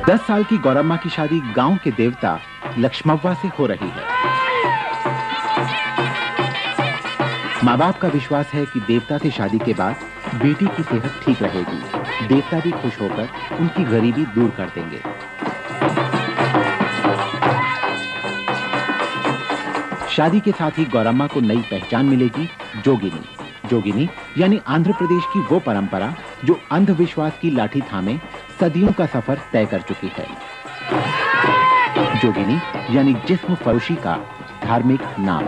10 साल की गौरम्मा की शादी गांव के देवता लक्ष्मव्वा से हो रही है। माँ बाप का विश्वास है कि देवता से शादी के बाद बेटी की सेहत ठीक रहेगी। देवता भी खुश होकर उनकी गरीबी दूर कर देंगे। शादी के साथ ही गौरम्मा को नई पहचान मिलेगी, जोगिनी। जोगिनी यानी आंध्र प्रदेश की वो परंपरा जो अंधविश्वास की लाठी थामे सदियों का सफर तय कर चुकी है। जोगिनी यानी जिस्म फरोशी का धार्मिक नाम।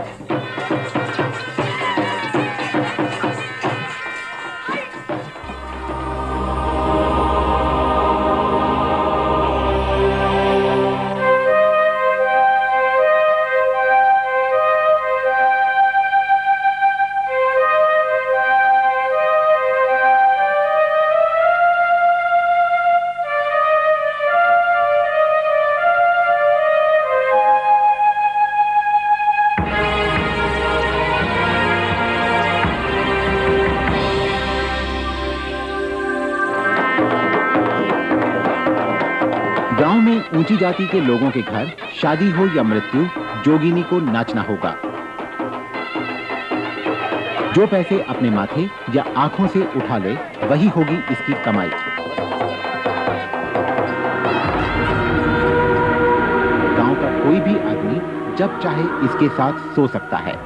गांव में ऊंची जाति के लोगों के घर शादी हो या मृत्यु, जोगिनी को नाचना होगा। जो पैसे अपने माथे या आंखों से उठा ले, वही होगी इसकी कमाई। गांव का कोई भी आदमी जब चाहे इसके साथ सो सकता है।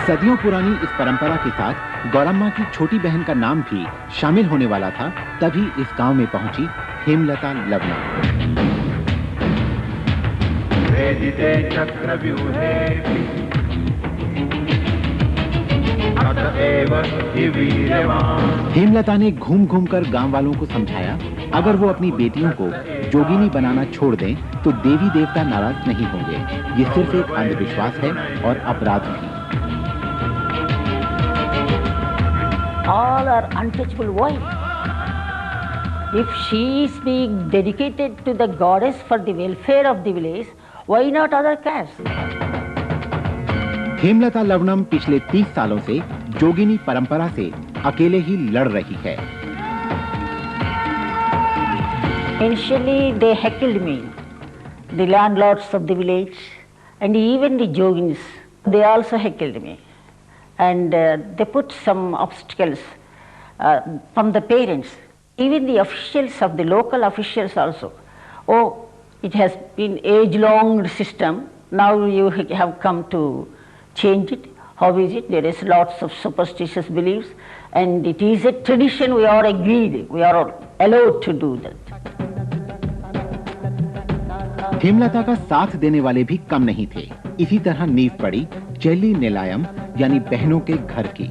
सदियों पुरानी इस परंपरा के साथ गौरम्मा की छोटी बहन का नाम भी शामिल होने वाला था। तभी इस गांव में पहुंची हेमलता लवणम। हेमलता ने घूम घूम कर गांव वालों को समझाया, अगर वो अपनी बेटियों को जोगिनी बनाना छोड़ दें तो देवी देवता नाराज नहीं होंगे। ये सिर्फ एक अंधविश्वास है और अपराध भी। All are untouchable. Why? If she is being dedicated to the goddess for the welfare of the village, why not other castes? Hemlata लवणम पिछले 30 सालों से जोगिनी परंपरा से अकेले ही लड़ रही है। Initially, they heckled me, the landlords of the village, and even the yoginis. They also heckled me. And they put some obstacles from the parents, even the officials of the local officials also. Oh, it has been age-long system. Now you have come to change it. How is it? There is lots of superstitious beliefs, and it is a tradition. We are agreed. We are allowed to do that. Hemlata का साथ देने वाले भी कम नहीं थे। इसी तरह नींव पड़ी चेल्ली नेलायम यानी बहनों के घर की।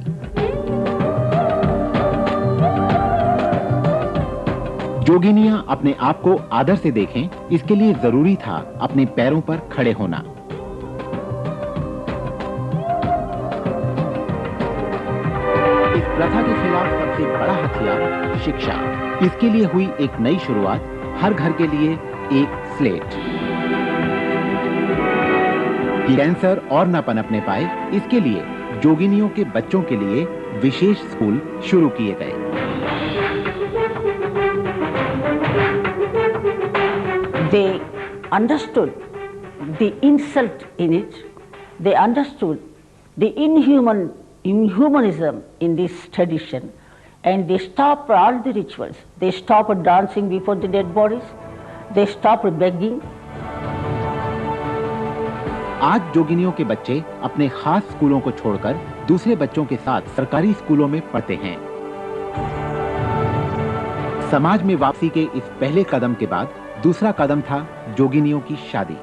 जोगिनियां अपने आप को आदर से देखें, इसके लिए जरूरी था अपने पैरों पर खड़े होना। इस प्रथा के खिलाफ सबसे बड़ा हथियार शिक्षा। इसके लिए हुई एक नई शुरुआत, हर घर के लिए एक स्लेट। कैंसर और न पनपने पाए, इसके लिए जोगिनियों के बच्चों के लिए विशेष स्कूल शुरू किए गए। They understood the insult in it. They understood the inhumanism in this tradition, and they stopped all the rituals. They stopped dancing before the dead bodies. They stopped begging. आज जोगिनियों के बच्चे अपने खास स्कूलों को छोड़कर दूसरे बच्चों के साथ सरकारी स्कूलों में पढ़ते हैं। समाज में वापसी के इस पहले कदम के बाद दूसरा कदम था जोगिनियों की शादी।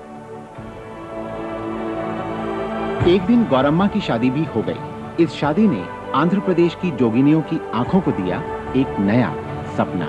एक दिन गौरम्मा की शादी भी हो गई। इस शादी ने आंध्र प्रदेश की जोगिनियों की आंखों को दिया एक नया सपना।